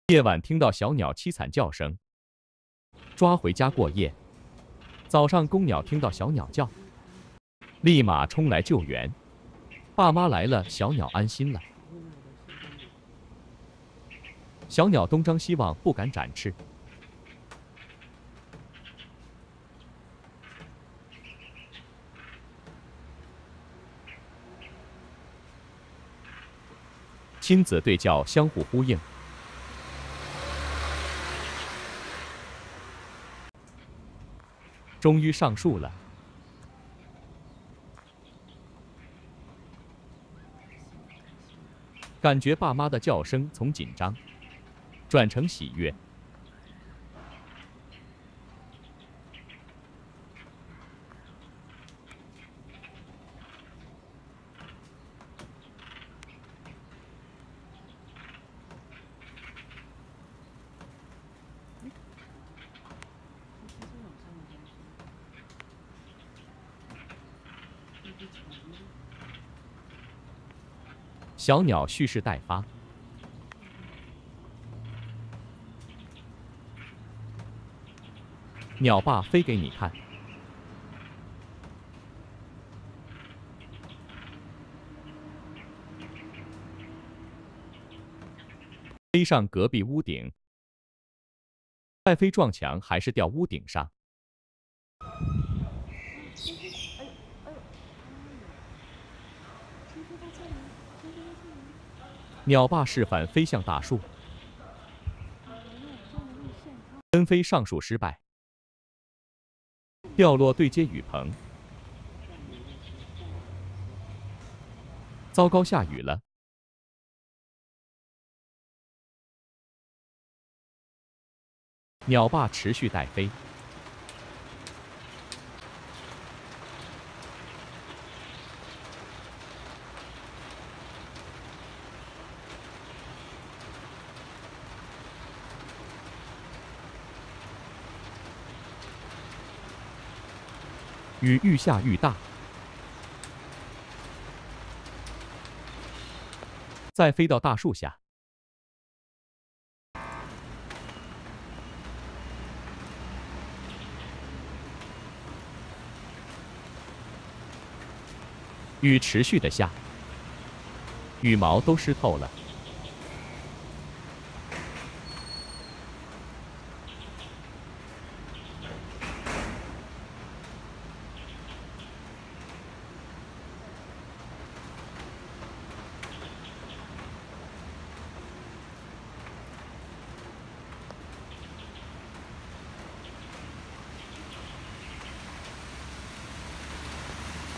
夜晚听到小鸟凄惨叫声，抓回家过夜。早上公鸟听到小鸟叫，立马冲来救援。爸妈来了，小鸟安心了。小鸟东张西望，不敢展翅。亲子对叫，相互呼应。终于上树了。感觉爸妈的叫声从紧张转成喜悦。小鸟蓄势待发，鸟爸飞给你看。飞上隔壁屋顶，再飞撞墙还是掉屋顶上。鸟爸示范飞向大树，跟飞上树失败，掉落对接雨棚。糟糕，下雨了。鸟爸持续待飞。雨愈下愈大，再飞到大树下。雨持续的下，羽毛都湿透了。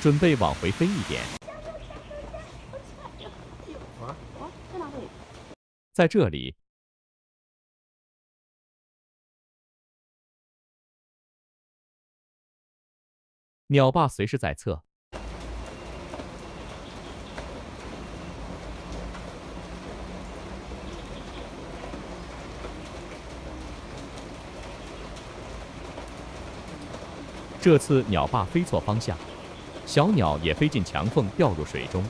准备往回飞一点。在哪里？在这里。鸟爸随时在侧。这次鸟爸飞错方向。小鸟也飞进墙缝，掉入水中。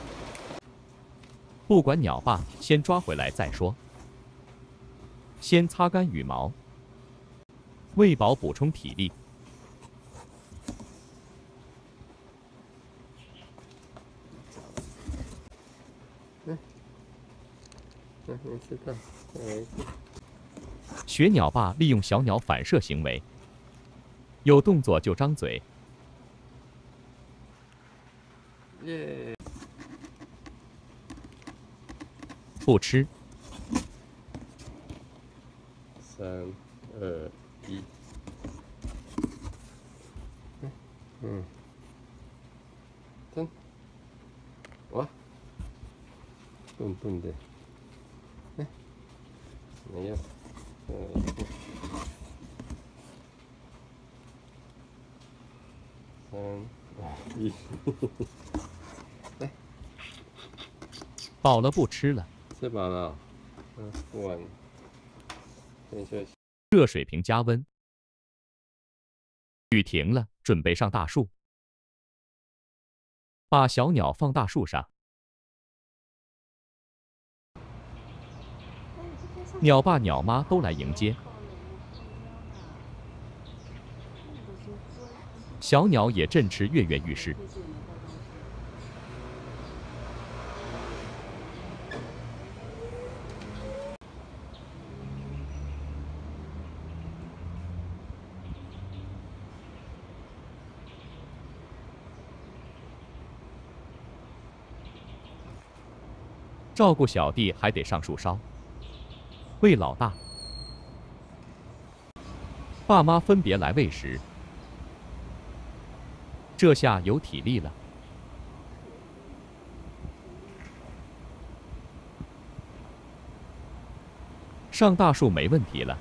不管鸟爸，先抓回来再说。先擦干羽毛，喂饱补充体力。我知道，学鸟爸利用小鸟反射行为，有动作就张嘴。耶！不吃。3、2、1。真，哇，笨笨的，没有，3、2、1。饱了不吃了。吃饱了，不玩，先休息。热水瓶加温。雨停了，准备上大树。把小鸟放大树上。哎，这边上鸟爸鸟妈都来迎接，小鸟也振翅跃跃欲试。照顾小弟还得上树梢，喂老大。爸妈分别来喂食，这下有体力了。上大树没问题了。